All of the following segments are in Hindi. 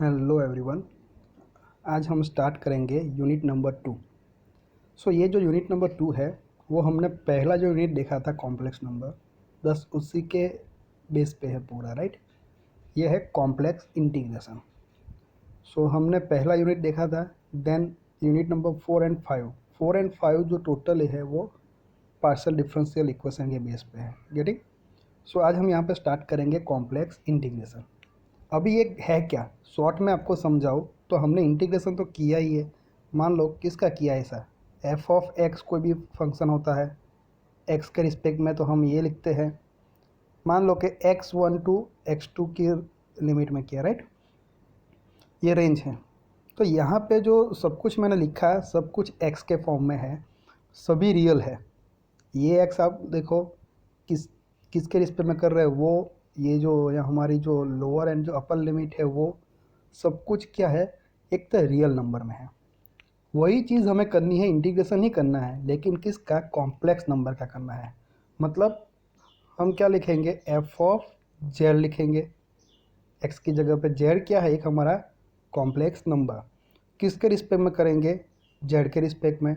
Hello everyone. आज हम स्टार्ट करेंगे यूनिट नंबर 2। ये जो यूनिट नंबर 2 है वो हमने पहला जो यूनिट देखा था कॉम्प्लेक्स नंबर, बस उसी के बेस पे है पूरा, राइट। ये है कॉम्प्लेक्स इंटीग्रेशन। हमने पहला यूनिट देखा था। देन यूनिट नंबर 4 एंड 5 जो टोटल है वो पार्शियल डिफरेंशियल इक्वेशन के बेस पे है। गेटिंग? आज हम यहाँ पे स्टार्ट करेंगे कॉम्प्लेक्स इंटीग्रेशन। अभी ये है क्या, शॉर्ट में आपको समझाऊँ तो हमने इंटीग्रेशन तो किया ही है। मान लो किसका किया है ऐसा, एफ ऑफ एक्स कोई भी फंक्शन होता है एक्स के रिस्पेक्ट में, तो हम ये लिखते हैं। मान लो कि x1 टू x2 की लिमिट में किया, राइट। ये रेंज है। तो यहाँ पे जो सब कुछ मैंने लिखा है सब कुछ x के फॉर्म में है, सभी रियल है। ये x आप देखो किसके रिस्पेक्ट में कर रहे हैं, वो ये जो या हमारी जो लोअर एंड जो अपर लिमिट है वो सब कुछ क्या है, एक तो रियल नंबर में है। वही चीज़ हमें करनी है, इंटीग्रेशन ही करना है, लेकिन किसका, कॉम्प्लेक्स नंबर का करना है। मतलब हम क्या लिखेंगे, एफ ऑफ जेड लिखेंगे। एक्स की जगह पे जेड क्या है, एक हमारा कॉम्प्लेक्स नंबर। किसके रिस्पेक्ट में करेंगे, जेड के रिस्पेक्ट में।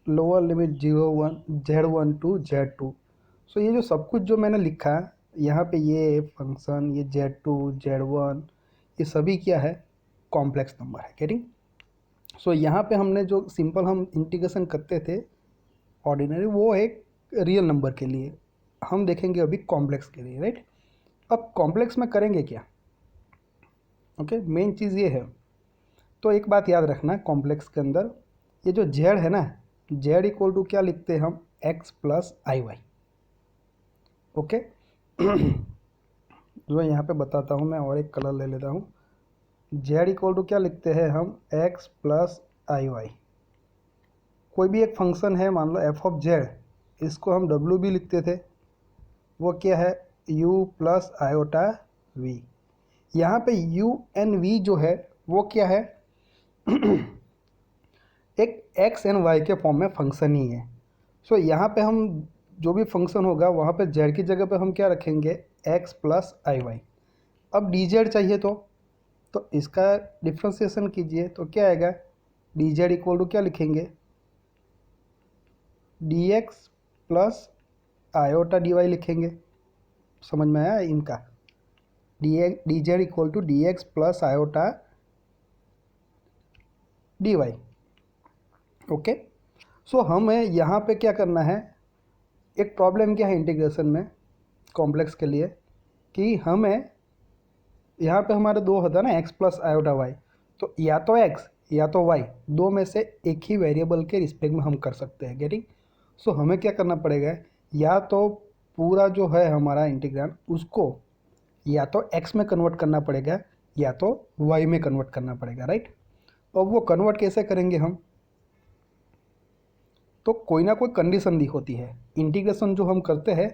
Lower limit 0 1 Z1 to Z2। ये जो सब कुछ जो मैंने लिखा यहाँ पे, ये फंक्शन, ये Z2 Z1, ये सभी क्या है, कॉम्प्लेक्स नंबर है। गेटिंग? यहाँ पे हमने जो सिंपल हम इंटीग्रेशन करते थे ऑर्डिनरी, वो एक रियल नंबर के लिए, हम देखेंगे अभी कॉम्प्लेक्स के लिए, राइट। अब कॉम्प्लेक्स में करेंगे क्या, ओके, मेन चीज़ ये है। तो एक बात याद रखना, कॉम्प्लेक्स के अंदर ये जो जेड है ना, जेड इक्वल टू क्या लिखते हैं हम, एक्स प्लस आई वाई। ओके। जो यहाँ पे बताता हूँ मैं, और एक कलर ले लेता हूँ। जेड इक्वल टू क्या लिखते हैं हम, एक्स प्लस आई वाई। कोई भी एक फंक्शन है, मान लो एफ ऑफ जेड, इसको हम डब्ल्यू भी लिखते थे, वो क्या है, u प्लस आयोटा वी। यहाँ पे u एंड v जो है वो क्या है, एक x एंड y के फॉर्म में फंक्शन ही है। यहाँ पे हम जो भी फंक्शन होगा वहाँ पे z की जगह पे हम क्या रखेंगे, x प्लस आई वाई। अब dz चाहिए तो इसका डिफ्रेंसिएशन कीजिए, तो क्या आएगा, dz इक्वल टू क्या लिखेंगे, dx प्लस आयोटा dy लिखेंगे। समझ में आया इनका, d z equal to d x plus iota d y. Okay. हमें यहाँ पे क्या करना है, एक प्रॉब्लम क्या है इंटीग्रेशन में कॉम्प्लेक्स के लिए, कि हमें यहाँ पे हमारे दो होता है ना, एक्स प्लस आयोटा वाई, तो या तो एक्स या तो वाई, दो में से एक ही वेरिएबल के रिस्पेक्ट में हम कर सकते हैं। गेटिंग? हमें क्या करना पड़ेगा, या तो पूरा जो है हमारा इंटीग्रल उसको या तो x में कन्वर्ट करना पड़ेगा या तो y में कन्वर्ट करना पड़ेगा, राइट। अब वो कन्वर्ट कैसे करेंगे हम, तो कोई ना कोई कंडीशन दी होती है। इंटीग्रेशन जो हम करते हैं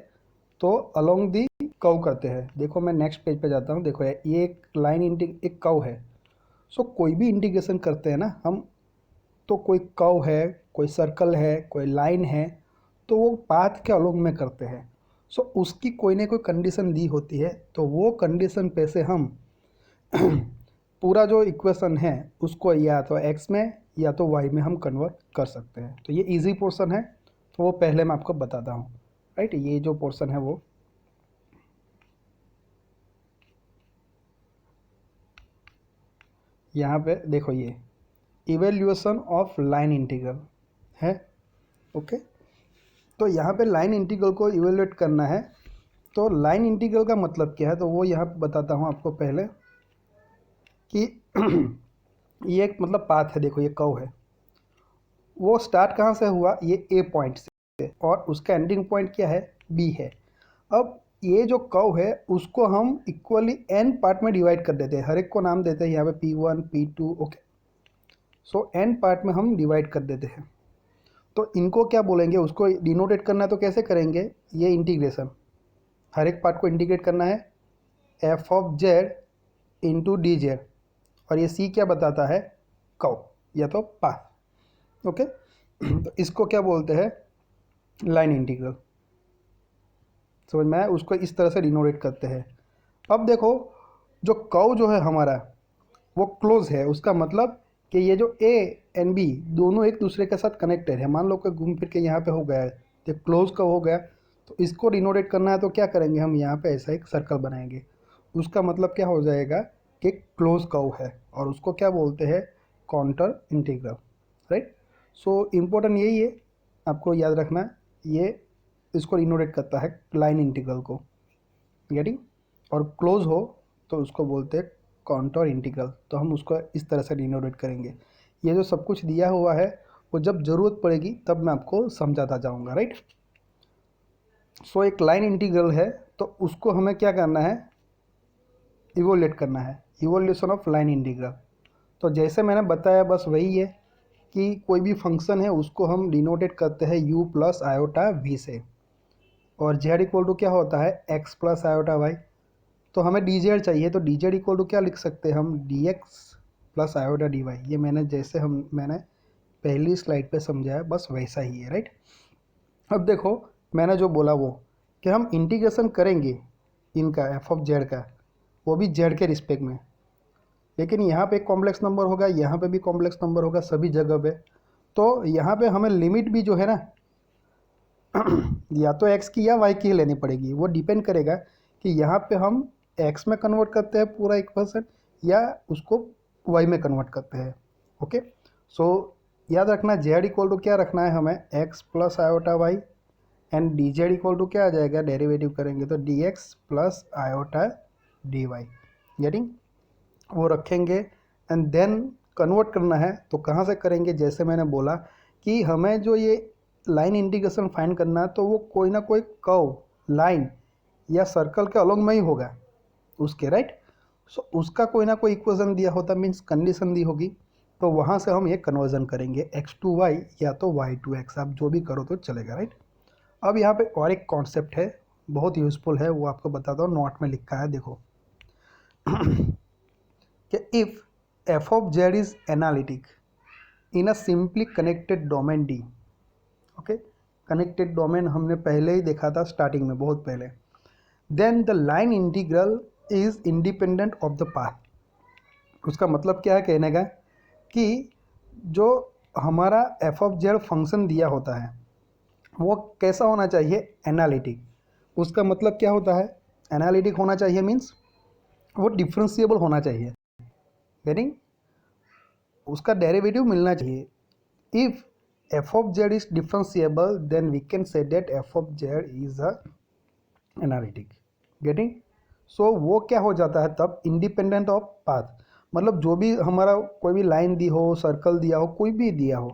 तो अलोंग दी कर्व करते हैं। देखो मैं नेक्स्ट पेज पे जाता हूँ, देखो ये एक लाइन एक कर्व है। कोई भी इंटीग्रेशन करते हैं ना हम, तो कोई कर्व है, कोई सर्कल है, कोई लाइन है, तो वो पाथ के अलोंग में करते हैं। उसकी कोई ना कोई कंडीशन दी होती है, तो वो कंडीशन पे से हम पूरा जो इक्वेशन है उसको या तो x में या तो y में हम कन्वर्ट कर सकते हैं। तो ये इजी पोर्शन है, तो वो पहले मैं आपको बताता हूँ, राइट। ये जो पोर्शन है वो यहाँ पे देखो, ये इवेल्यूएशन ऑफ लाइन इंटीग्रल है। ओके। तो यहाँ पे लाइन इंटीग्रल को इवेल्यूएट करना है। तो लाइन इंटीग्रल का मतलब क्या है, तो वो यहाँ पे बताता हूँ आपको पहले कि ये एक मतलब पाथ है। देखो ये कर्व है, वो स्टार्ट कहाँ से हुआ, ये ए पॉइंट से, और उसका एंडिंग पॉइंट क्या है, बी है। अब ये जो कर्व है उसको हम इक्वली एन पार्ट में डिवाइड कर देते हैं, हर एक को नाम देते हैं यहाँ पे P1 P2। Okay. N part में हम डिवाइड कर देते हैं। तो इनको क्या बोलेंगे, उसको डिनोटेट करना है तो कैसे करेंगे, ये इंटीग्रेशन, हर एक पार्ट को इंटीग्रेट करना है, F of Z into d Z, और ये सी क्या बताता है, कर्व या तो पाथ। ओके। तो इसको क्या बोलते हैं, लाइन इंटीग्रल। समझ में आया, उसको इस तरह से डिनोटेट करते हैं। अब देखो जो कर्व जो है हमारा, वो क्लोज है, उसका मतलब कि ये जो ए एंड बी दोनों एक दूसरे के साथ कनेक्टेड है। मान लो कि घूम फिर के यहाँ पे हो गया है तो क्लोज का हो गया, तो इसको डिनोटेट करना है तो क्या करेंगे, हम यहाँ पे ऐसा एक सर्कल बनाएंगे। उसका मतलब क्या हो जाएगा कि क्लोज कर्व है, और उसको क्या बोलते हैं, counter integral, right. So important यही है, आपको याद रखना, ये इसको डिनोटेट करता है लाइन इंटीग्रल को, गेटिंग। और क्लोज हो तो उसको बोलते हैं कॉन्टोर इंटीग्रल, तो हम उसको इस तरह से डिनोटेट करेंगे। ये जो सब कुछ दिया हुआ है वो जब ज़रूरत पड़ेगी तब मैं आपको समझाता जाऊंगा, राइट। सो एक लाइन इंटीग्रल है तो उसको हमें क्या करना है, इवोल्यूट करना है, इवोल्यूशन ऑफ लाइन इंटीग्रल। तो जैसे मैंने बताया बस वही है कि कोई भी फंक्शन है उसको हम डिनोटेट करते हैं u प्लस आयोटा वी से, और z इक्वल टू क्या होता है x प्लस आयोटा वाई। तो हमें डी जेड चाहिए, तो डी जेड इक्वल टू क्या लिख सकते हैं हम, d x plus iota d y. ये मैंने पहली स्लाइड पे समझाया बस वैसा ही है, राइट। अब देखो मैंने जो बोला वो कि हम इंटीग्रेशन करेंगे इनका एफ ऑफ जेड का, वो भी जेड के रिस्पेक्ट में, लेकिन यहाँ पे कॉम्प्लेक्स नंबर होगा, यहाँ पे भी कॉम्प्लेक्स नंबर होगा, सभी जगह पे। तो यहाँ पे हमें लिमिट भी जो है ना या तो x की या y की लेनी पड़ेगी। वो डिपेंड करेगा कि यहाँ पे हम x में कन्वर्ट करते हैं पूरा 1% या उसको y में कन्वर्ट करते हैं। ओके, सो याद रखना z इक्वल टू क्या रखना है हमें, x plus iota y, and d z equal to क्या आ जाएगा, डेरिवेटिव करेंगे तो d x plus iota d y, getting. वो रखेंगे एंड देन कन्वर्ट करना है तो कहाँ से करेंगे, जैसे मैंने बोला कि हमें जो ये लाइन इंटीग्रेशन फाइंड करना है तो वो कोई ना कोई कर्व, लाइन या सर्कल के अलोंग में ही होगा उसके, राइट। सो उसका कोई ना कोई इक्वेशन दिया होता, मीन्स कंडीशन दी होगी, तो वहाँ से हम ये कन्वर्जन करेंगे x टू y या तो y टू x, आप जो भी करो तो चलेगा, राइट। अब यहाँ पे और एक कॉन्सेप्ट है बहुत यूजफुल है, वो आपको बताता हूँ, नोट में लिखा है देखो कि if f of z is analytic in a simply connected domain D. Okay, connected domain हमने पहले ही देखा था स्टार्टिंग में, बहुत पहले। Then the line integral is independent of the path. उसका मतलब क्या है कहने का कि जो हमारा एफ ऑफ जेड फंक्शन दिया होता है वो कैसा होना चाहिए, एनालिटिक। उसका मतलब क्या होता है, एनालिटिक होना चाहिए मीन्स वो डिफरेंशिएबल होना चाहिए, यानी उसका डेरिवेटिव मिलना चाहिए। If f of z is differentiable then we can say that f of z is a analytic, getting। so वो क्या हो जाता है तब, इंडिपेंडेंट ऑफ पाथ, मतलब जो भी हमारा कोई भी लाइन दी हो, सर्कल दिया हो, कोई भी दिया हो,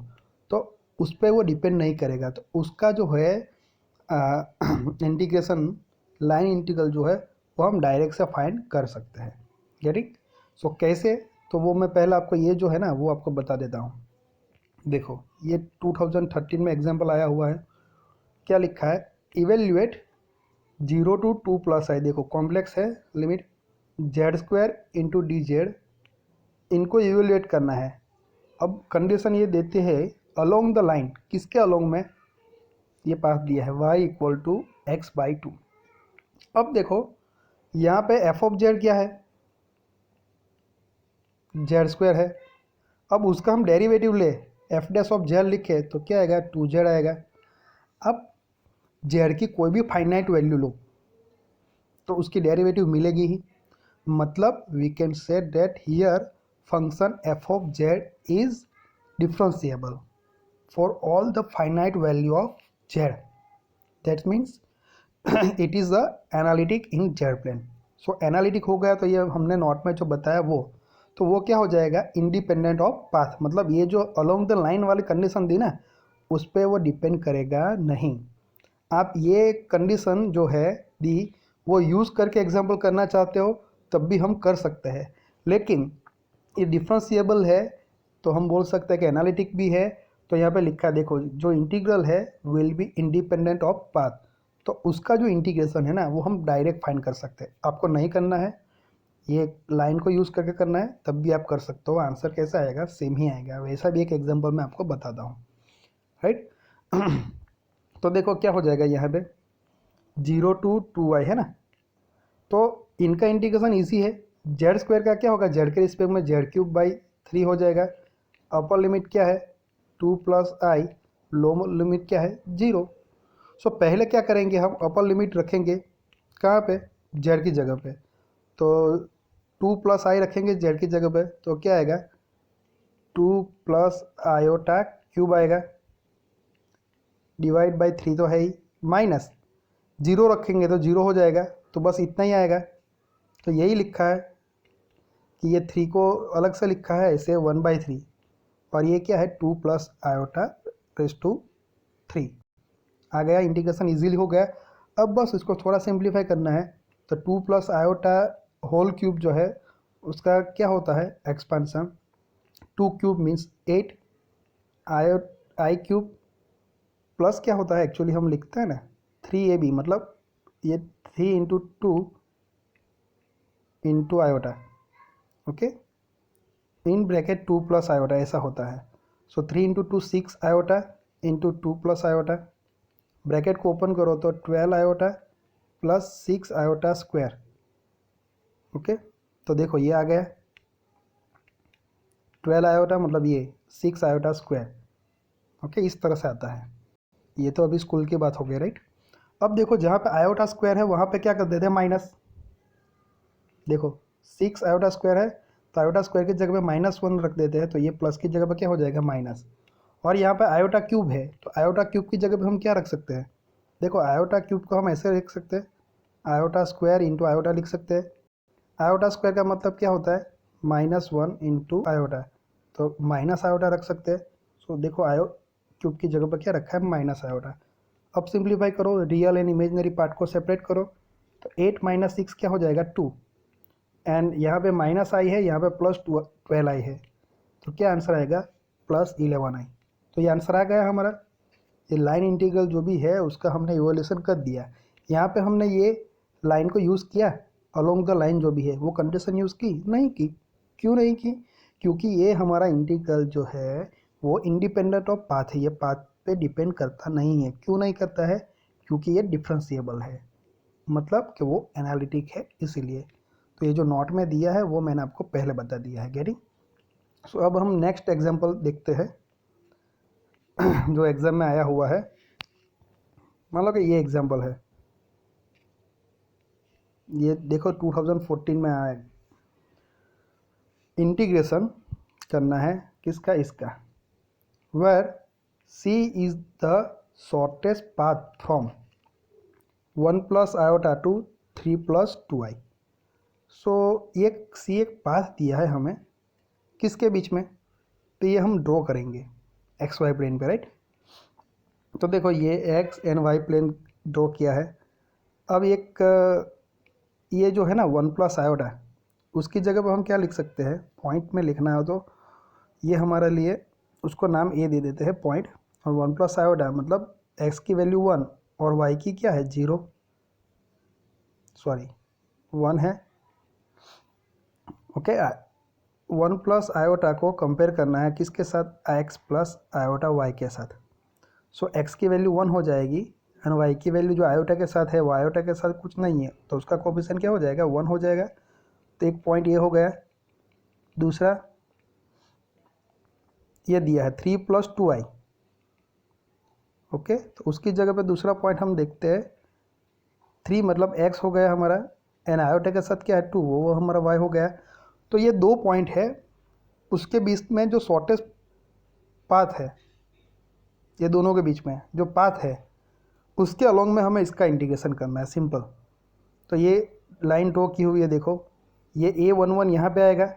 तो उस पर वो डिपेंड नहीं करेगा, तो उसका जो है इंटीग्रेशन लाइन इंटीग्रल जो है वो हम डायरेक्ट से फाइंड कर सकते हैं, गेटिंग। सो कैसे, तो वो मैं पहले आपको ये जो है ना वो आपको बता देता हूँ। देखो ये 2013 में एग्जाम्पल आया हुआ है, क्या लिखा है, इवेल्युएट 0 टू 2 प्लस आई, देखो कॉम्प्लेक्स है, limit z square into d z, इनको इवेल्युएट करना है। अब कंडीशन ये देते हैं अलोंग द लाइन, किसके अलोंग में, ये पास दिया है y equal to x by two. अब देखो यहाँ पे एफ ऑफ जेड क्या है, जेड स्क्वायर है। अब उसका हम डेरिवेटिव ले, एफ डैश ऑफ जेड लिखे तो क्या आएगा, 2z आएगा। अब जेड की कोई भी फाइनाइट वैल्यू लो तो उसकी डेरिवेटिव मिलेगी ही, मतलब we can say that here function f of z is differentiable for all the finite value of z, that means it is a analytic in z plane. So analytic हो गया तो ये हमने नोट में जो बताया वो, तो वो क्या हो जाएगा, इंडिपेंडेंट ऑफ पाथ, मतलब ये जो अलोंग द लाइन वाली कंडीशन दी ना उस पर वो डिपेंड करेगा नहीं। आप ये कंडीशन जो है दी वो यूज़ करके एग्जाम्पल करना चाहते हो तब भी हम कर सकते हैं, लेकिन ये डिफरेंशिएबल है तो हम बोल सकते हैं कि एनालिटिक भी है। तो यहाँ पे लिखा है देखो, जो इंटीग्रल है will be independent of path, तो उसका जो इंटीग्रेशन है ना वो हम डायरेक्ट फाइंड कर सकते हैं। आपको नहीं करना है, ये लाइन को यूज़ करके करना है तब भी आप कर सकते हो, आंसर कैसा आएगा, सेम ही आएगा। वैसा भी एक एग्जांपल मैं आपको बताता हूँ, राइट। तो देखो क्या हो जाएगा यहाँ पे, 0 टू 2y है ना, तो इनका इंटीग्रेशन इजी है, जेड स्क्वायर का क्या होगा, जेड के रिस्पेक्ट में जेड क्यूब बाई 3 हो जाएगा। अपर लिमिट क्या है 2 प्लस आई, लोअर लिमिट क्या है 0। सो पहले क्या करेंगे, हम अपर लिमिट रखेंगे कहाँ पे, जेड की जगह पे। तो 2 प्लस आई रखेंगे जेड की जगह पे, तो क्या आएगा 2 प्लस आयोटा क्यूब आएगा, डिवाइड बाई 3 तो है ही, माइनस 0 रखेंगे तो 0 हो जाएगा, तो बस इतना ही आएगा। तो यही लिखा है कि ये 3 को अलग से लिखा है इसे 1/3, और ये क्या है 2 प्लस आयोटा रेस टू 3 आ गया। इंटीग्रेशन इजीली हो गया। अब बस इसको थोड़ा सिंप्लीफाई करना है। तो 2 प्लस आयोटा होल क्यूब जो है उसका क्या होता है एक्सपेंशन, 2 क्यूब मीन्स 8, आयो आई क्यूब प्लस क्या होता है एक्चुअली हम लिखते हैं ना 3ab, मतलब ये 3 into 2 into iota, okay, in bracket 2 plus iota ऐसा होता है। सो 3 into 2 6 iota into 2 plus iota, bracket को ओपन करो तो 12 iota plus 6 iota square, okay. तो देखो ये आ गया 12 आयोटा मतलब ये 6 आयोटा स्क्वायर, ओके, इस तरह से आता है। ये तो अभी स्कूल की बात हो गई, राइट। अब देखो जहाँ पे आयोटा स्क्वायर है वहाँ पे क्या कर देते हैं माइनस, देखो 6 आयोटा स्क्वायर है तो आयोटा स्क्वायर की जगह पे -1 रख देते हैं, तो ये प्लस की जगह पे क्या हो जाएगा माइनस। और यहाँ पे आयोटा क्यूब है तो आयोटा क्यूब की जगह पे हम क्या रख सकते हैं, देखो आयोटा क्यूब को हम ऐसे लिख सकते हैं, आयोटा स्क्वायर इंटू आयोटा लिख सकते हैं। आयोटा स्क्वायर का मतलब क्या होता है -1 इंटू आयोटा, तो माइनस आयोटा रख सकते हैं। सो देखो आयो क्यूब की जगह पर क्या रखा है माइनस आयोटा। अब सिंप्लीफाई करो, रियल एंड इमेजनरी पार्ट को सेपरेट करो, तो 8 - 6 क्या हो जाएगा 2, एंड यहाँ पे माइनस आई है, यहाँ पे प्लस 12 आई है, तो क्या आंसर आएगा +11 आई। तो ये आंसर आ गया हमारा। ये लाइन इंटीग्रल जो भी है उसका हमने इवोल्यूशन कर दिया। यहाँ पे हमने ये लाइन को यूज़ किया, अलोंग द लाइन जो भी है वो कंडीशन यूज़ की नहीं की। क्यों नहीं की, क्योंकि ये हमारा इंटीग्रल जो है वो इंडिपेंडेंट ऑफ पाथ है, ये पाथ पे डिपेंड करता नहीं है। क्यों नहीं करता है, क्योंकि ये डिफरेंशिएबल है, मतलब कि वो एनालिटिक है इसीलिए। तो ये जो नोट में दिया है वो मैंने आपको पहले बता दिया है, गेटिंग। सो अब हम नेक्स्ट एग्जांपल देखते हैं जो एग्जाम में आया हुआ है। मान लो कि ये एग्जांपल है, ये देखो 2014 में आया, इंटीग्रेशन करना है किसका, इसका, where c is the shortest path from 1 plus iota to 3 plus 2i। So ये c एक पाथ दिया है हमें किसके बीच में, तो ये हम ड्रॉ करेंगे एक्स वाई प्लेन पे, राइट। तो देखो ये x and y plane draw किया है। अब एक ये जो है ना 1 प्लस आयोटा, उसकी जगह पर हम क्या लिख सकते हैं, पॉइंट में लिखना है तो ये हमारे लिए उसको नाम ए दे देते हैं पॉइंट, और 1 प्लस आयोटा मतलब एक्स की वैल्यू 1 और वाई की क्या है 0, सॉरी 1 है, ओके। 1 प्लस आयोटा को कंपेयर करना है किसके साथ, एक्स प्लस आयोटा वाई के साथ। सो एक्स की वैल्यू 1 हो जाएगी एंड वाई की वैल्यू जो आयोटा के साथ है वो आयोटा के साथ कुछ नहीं है, तो उसका कोफिशिएंट क्या हो जाएगा 1 हो जाएगा। तो एक पॉइंट ये हो गया। दूसरा ये दिया है 3 प्लस 2i, ओके, तो उसकी जगह पे दूसरा पॉइंट हम देखते हैं, 3 मतलब x हो गया हमारा, एन आयोटा के साथ क्या है 2, वो हमारा y हो गया। तो ये 2 पॉइंट है, उसके बीच में जो शॉर्टेस्ट पाथ है, ये दोनों के बीच में जो पाथ है उसके अलोंग में हमें इसका इंटीग्रेशन करना है, सिंपल। तो ये लाइन ड्रॉ की हुई है, देखो ये a11 यहाँ पे आएगा,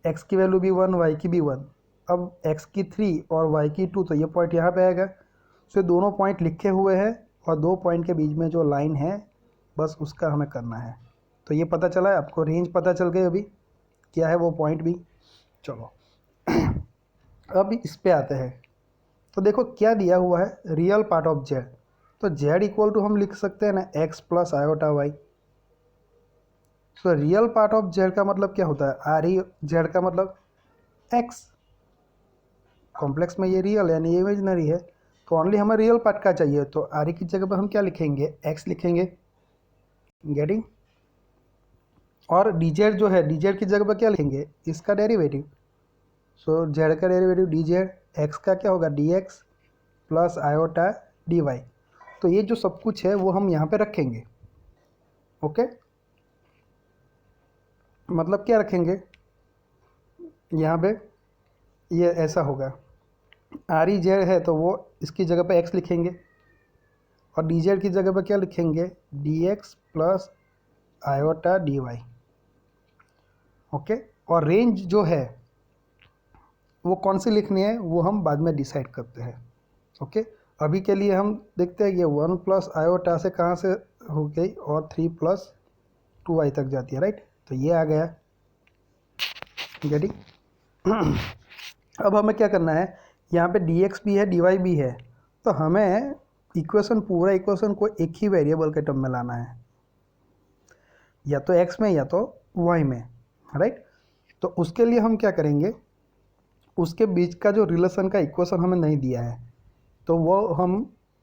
x की वैल्यू भी 1, y की भी 1, अब x की 3 और y की 2, तो ये पॉइंट यहाँ पे आएगा। सो दोनों पॉइंट लिखे हुए हैं और 2 पॉइंट के बीच में जो लाइन है बस उसका हमें करना है। तो ये पता चला है आपको, रेंज पता चल गई अभी क्या है वो पॉइंट भी। चलो अब इस पे आते हैं। तो देखो क्या दिया हुआ है, रियल पार्ट ऑफ जेड, तो जेड इक्वल टू हम लिख सकते हैं ना x plus iota y. So real part of z का मतलब क्या होता है, आर ई जेड का मतलब एक्स, कॉम्प्लेक्स में ये रियल है यानी ये इमेजिनरी है, तो ओनली हमें रियल पार्ट का चाहिए, तो आर ई की जगह पर हम क्या लिखेंगे एक्स लिखेंगे, गेटिंग। और डी जेड जो है, डी जेड की जगह पर क्या लिखेंगे, इसका डेरिवेटिव। सो जेड का डेरिवेटिव डी जेड, एक्स का क्या होगा d x plus iota d y. तो ये जो सब कुछ है वो हम यहाँ पे रखेंगे। ओके, मतलब क्या रखेंगे यहाँ पे, ये ऐसा होगा, आर ई जेड है तो वो इसकी जगह पे एक्स लिखेंगे, और डी जेड की जगह पे क्या लिखेंगे d x plus iota d y. Okay, और रेंज जो है वो कौन सी लिखनी है वो हम बाद में डिसाइड करते हैं। ओके, अभी के लिए हम देखते हैं ये 1 प्लस आयोटा से कहाँ से हो गई और 3 प्लस 2 वाई तक जाती है, राइट। तो ये आ गया, गेटिंग। अब हमें क्या करना है, यहाँ पे डी एक्स भी है डी वाई भी है, तो हमें इक्वेशन, पूरा इक्वेशन को एक ही वेरिएबल के टर्म में लाना है, या तो एक्स में या तो वाई में, राइट। तो उसके लिए हम क्या करेंगे, उसके बीच का जो रिलेशन का इक्वेशन हमें नहीं दिया है तो वो हम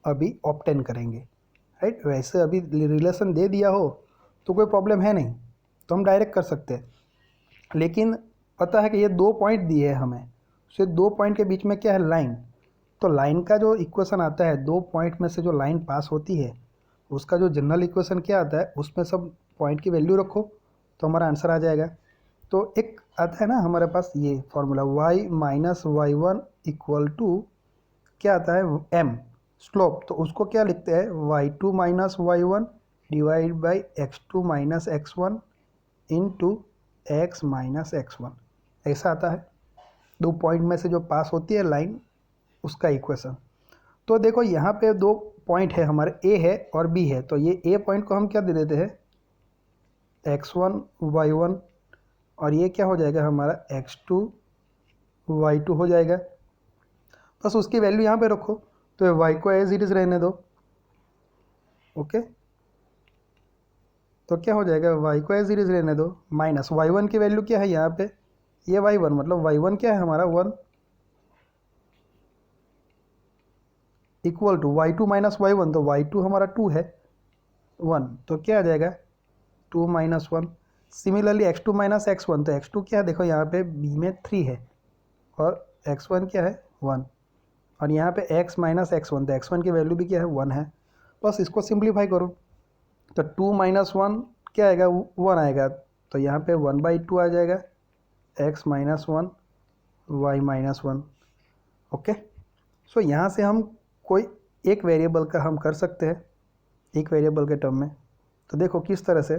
अभी ऑब्टेन करेंगे, राइट। वैसे अभी रिलेशन दे दिया हो तो कोई प्रॉब्लम है नहीं, तो हम डायरेक्ट कर सकते हैं। लेकिन पता है कि ये 2 पॉइंट दिए हैं हमें, तो 2 पॉइंट के बीच में क्या है लाइन, तो लाइन का जो इक्वेशन आता है 2 पॉइंट में से जो लाइन पास होती है उसका जो जनरल इक्वेशन क्या आता है, उसमें सब पॉइंट की वैल्यू रखो तो हमारा आंसर आ जाएगा। तो एक आता है ना हमारे पास ये formula y minus y one equal to क्या आता है m स्लोप, तो उसको क्या लिखते हैं y2 minus y one divide by x2 minus x one into x minus x one, ऐसा आता है। 2 पॉइंट में से जो पास होती है लाइन उसका इक्वेशन। तो देखो यहाँ पे 2 पॉइंट है हमारे, ए है और बी है, तो ये ए पॉइंट को हम क्या दे देते हैं x1 y1, और ये क्या हो जाएगा हमारा x2 y2 हो जाएगा। बस उसकी वैल्यू यहाँ पे रखो, तो y को एज इट इज़ रहने दो। ओके, तो क्या हो जाएगा y को एज इट इज़ रहने दो, माइनस y1 की वैल्यू क्या है यहाँ पे, ये y1, मतलब y1 क्या है हमारा 1 equal to y2 minus y one, तो y2 हमारा 2 है 1, तो क्या आ जाएगा 2 minus 1। Similarly x2 minus x one, तो x2 क्या है देखो यहाँ पे b में 3 है और x1 क्या है 1, और यहाँ पे x माइनस एक्स वन, तो x1 की वैल्यू भी क्या है 1 है। बस इसको सिंप्लीफाई करो, तो 2 माइनस 1 क्या आएगा 1 आएगा, तो यहाँ पे 1/2 आ जाएगा x minus 1 y minus 1। Okay, so यहाँ से हम कोई एक वेरिएबल का हम कर सकते हैं एक वेरिएबल के टर्म में। तो देखो किस तरह से,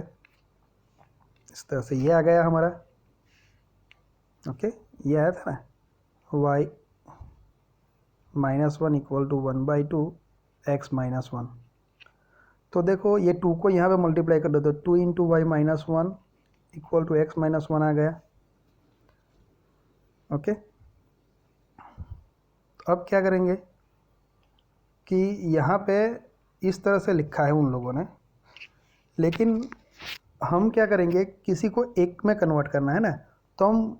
इस तरह से ये आ गया हमारा। ओके, ये आया था ना y minus 1 equal to 1/2 x minus 1। तो देखो ये 2 को यहाँ पे मल्टीप्लाई कर दो, तो 2 into y minus 1 equal to x minus 1 आ गया। ओके, अब क्या करेंगे कि यहाँ पे इस तरह से लिखा है उन लोगों ने, लेकिन हम क्या करेंगे, किसी को एक में कन्वर्ट करना है ना, तो हम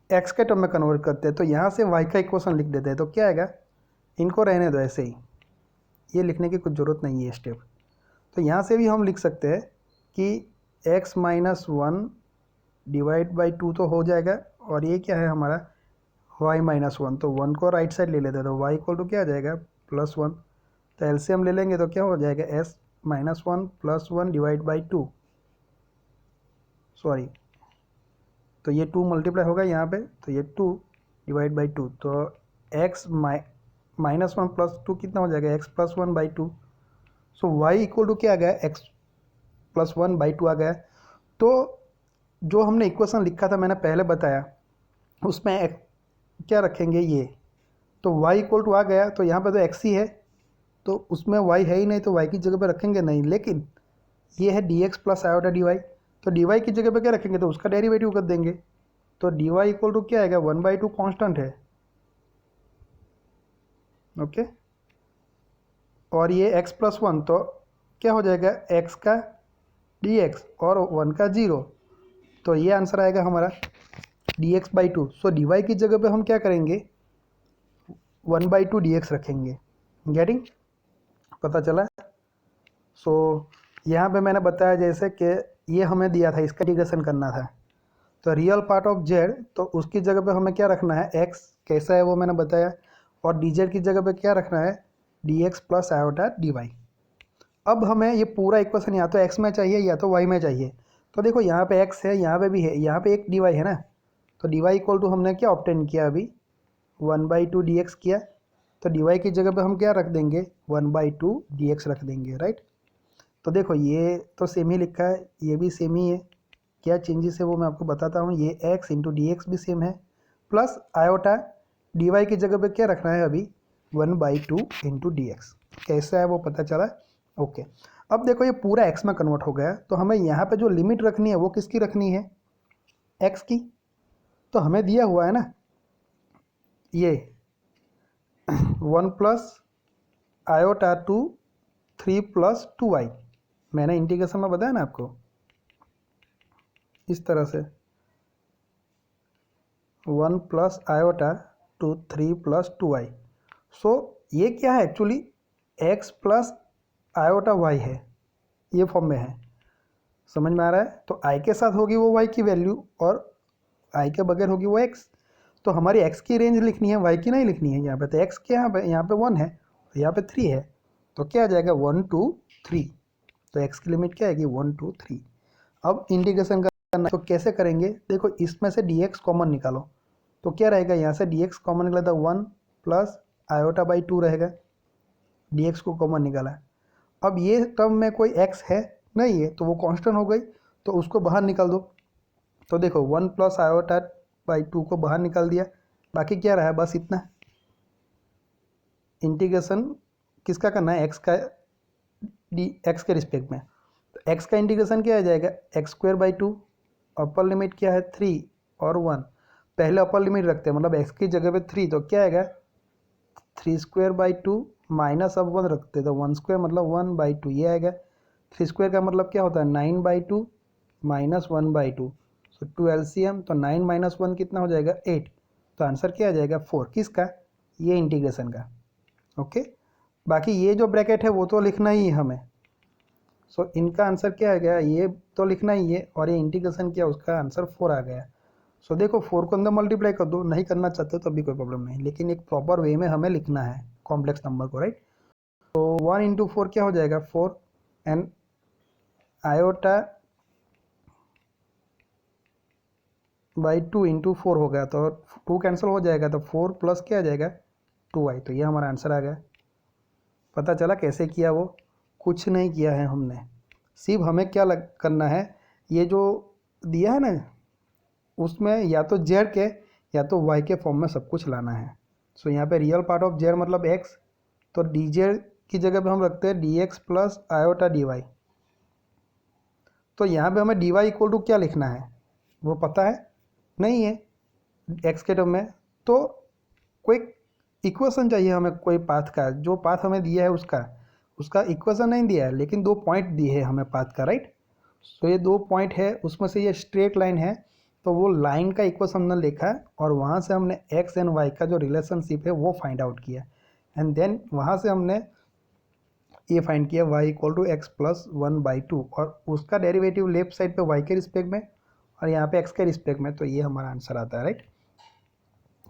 एक्स के टर्म में कन्वर्ट करते हैं, तो यहाँ से वाई का इक्वेशन लिख देते हैं। तो क्या आएगा, इनको रहने दो ऐसे ही, ये लिखने की कुछ ज़रूरत नहीं है स्टेप। तो यहाँ से भी हम लिख सकते हैं कि एक्स माइनस 1 डिवाइड बाई 2 तो हो जाएगा, और ये क्या है हमारा y माइनस 1, तो 1 को राइट साइड ले लेते हैं, तो y इक्वल टू क्या आ जाएगा +1, तो एलसीएम ले लेंगे तो क्या हो जाएगा s minus 1 plus 1 divide by 2, sorry, तो ये 2 मल्टीप्लाई होगा यहाँ पे, तो ये 2 डिवाइड बाई 2, तो x माइनस 1 प्लस 2 कितना हो जाएगा x plus 1/2। So y equal to क्या आ गया x प्लस 1/2 आ गया। तो जो हमने इक्वेशन लिखा था मैंने पहले बताया, उसमें क्या रखेंगे ये, तो y इक्वल टू आ गया, तो यहाँ पे तो x ही है, तो उसमें y है ही नहीं, तो y की जगह पे रखेंगे नहीं, लेकिन ये है dx प्लस आयोटा dy, तो dy की जगह पे क्या रखेंगे, तो उसका डेरिवेटिव कर देंगे। तो dy इक्वल टू क्या आएगा 1/2 कांस्टेंट है। ओके, और ये x प्लस 1, तो क्या हो जाएगा x का dx और 1 का 0, तो ये आंसर आएगा हमारा dx/2। सो dy की जगह पे हम क्या करेंगे 1/2 dx रखेंगे। गेटिंग, पता चला। सो यहाँ पे मैंने बताया जैसे कि ये हमें दिया था, इसका इंटीग्रेशन करना था। तो रियल पार्ट ऑफ जेड, तो उसकी जगह पे हमें क्या रखना है, एक्स कैसा है वो मैंने बताया, और डी जेड की जगह पे क्या रखना है, d x plus iota d y. अब हमें ये पूरा इक्वेशन या तो एक्स में चाहिए या तो वाई में चाहिए। तो देखो यहाँ पे एक्स है, यहाँ पे भी है, यहाँ पे एक डी वाई है ना, तो डी वाई इक्वल टू हमने क्या ऑब्टेन किया अभी, 1/2 डी एक्स किया। तो डी वाई की जगह पे हम क्या रख देंगे, 1/2 डी एक्स रख देंगे, राइट। तो देखो ये तो सेम ही लिखा है, ये भी सेम ही है। क्या चेंजेस है वो मैं आपको बताता हूँ। ये x इंटू डी एक्स भी सेम है, प्लस आयोटा डी वाई की जगह पे क्या रखना है अभी, 1/2 इंटू डी एक्स। कैसा है वो पता चला, ओके। अब देखो ये पूरा x में कन्वर्ट हो गया, तो हमें यहाँ पे जो लिमिट रखनी है वो किसकी रखनी है, x की। तो हमें दिया हुआ है ना ये 1 plus iota to 3 plus 2y, मैंने इंटीग्रेशन में बताया ना आपको इस तरह से, 1 plus iota to 3 plus 2y। So ये क्या है actually, x plus iota y है, ये फॉर्म में है, समझ में आ रहा है। तो i के साथ होगी वो y की वैल्यू और i के बगैर होगी वो x। तो हमारी x की रेंज लिखनी है, y की नहीं लिखनी है यहाँ पे। तो x के यहाँ पे 1 है, यहाँ पे 3 है, तो क्या आ जाएगा 1 2 3। तो x की लिमिट क्या आएगी 1 2 3। अब इंटीग्रेशन करना तो कैसे करेंगे, देखो इसमें से dx कॉमन निकालो, तो क्या रहेगा, यहाँ से dx कॉमन निकला था 1 प्लस आयोटा बाई 2 रहेगा, dx को कॉमन निकाला। अब ये टर्म में कोई x है नहीं है, तो वो कांस्टेंट हो गई, तो उसको बाहर निकाल दो। तो देखो 1 प्लस आयोटा बाई 2 को बाहर निकाल दिया, बाकी क्या रहा बस इतना। इंटीग्रेशन किसका करना है, x का, x के रिस्पेक्ट में। तो x का इंटीग्रेशन क्या आ जाएगा, x²/2, अपर लिमिट क्या है 3 और 1। पहले अपर लिमिट रखते हैं, मतलब x की जगह पे 3, तो क्या आएगा 3²/2 माइनस अब 1 रखते हैं, तो 1² मतलब 1/2 ये आएगा। 3² का मतलब क्या होता है 9/2 माइनस 1/2, सो 2 LCM, तो 9 माइनस 1 कितना हो जाएगा 8। तो आंसर क्या आ जाएगा 4, किसका, ये इंटीग्रेशन का, ओके। बाकी ये जो ब्रैकेट है वो तो लिखना ही है हमें। सो इनका आंसर क्या आ गया, ये तो लिखना ही है, और ये इंटीग्रेशन किया उसका आंसर 4 आ गया। सो देखो 4 को अंदर मल्टीप्लाई कर दो, नहीं करना चाहते तो अभी कोई प्रॉब्लम नहीं, लेकिन एक प्रॉपर वे में हमें लिखना है कॉम्प्लेक्स नंबर को, राइट। तो 1 इंटू 4 क्या हो जाएगा 4, एंड आयोटा बाई 2 इंटू 4 हो गया, तो 2 कैंसिल हो जाएगा, तो 4 प्लस क्या आ जाएगा 2y। तो ये हमारा आंसर आ गया। पता चला कैसे किया, वो कुछ नहीं किया है हमने, सिर्फ हमें क्या करना है, ये जो दिया है ना उसमें या तो जेड के या तो वाई के फॉर्म में सब कुछ लाना है। सो यहाँ पे रियल पार्ट ऑफ जेड मतलब एक्स, तो डी जेड की जगह पे हम रखते हैं d x plus iota d y. तो यहाँ पे हमें डी वाई इक्वल टू क्या लिखना है वो पता है नहीं है एक्स के टर्म में, तो कोई इक्वेशन चाहिए हमें, कोई पाथ का, जो पाथ हमें दिया है उसका उसका इक्वेशन नहीं दिया है, लेकिन 2 पॉइंट दिए हैं हमें पाथ का, राइट। सो ये 2 पॉइंट है, उसमें से ये स्ट्रेट लाइन है, तो वो लाइन का इक्वेशन हमने लिखा है, और वहाँ से हमने एक्स एंड वाई का जो रिलेशनशिप है वो फाइंड आउट किया, एंड देन वहाँ से हमने ये फाइंड किया y equal to x plus 1/2, और उसका डेरिवेटिव लेफ्ट साइड पे y के रिस्पेक्ट में और यहाँ पे x के रिस्पेक्ट में, तो ये हमारा आंसर आता है, राइट।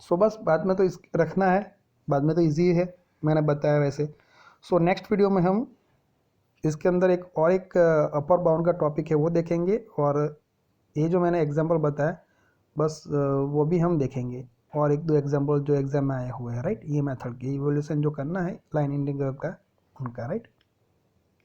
सो बस बाद में तो इस रखना है, बाद में तो इजी है, मैंने बताया वैसे। सो नेक्स्ट वीडियो में हम इसके अंदर एक अपर बाउंड का टॉपिक है वो देखेंगे, और ये जो मैंने एग्जांपल बताया बस वो भी हम देखेंगे, और 1-2 एग्जांपल जो एग्जाम में आए हुए हैं, राइट। ये मेथड की इवोल्यूशन जो करना है लाइन इंटीग्रल का उनका, राइट।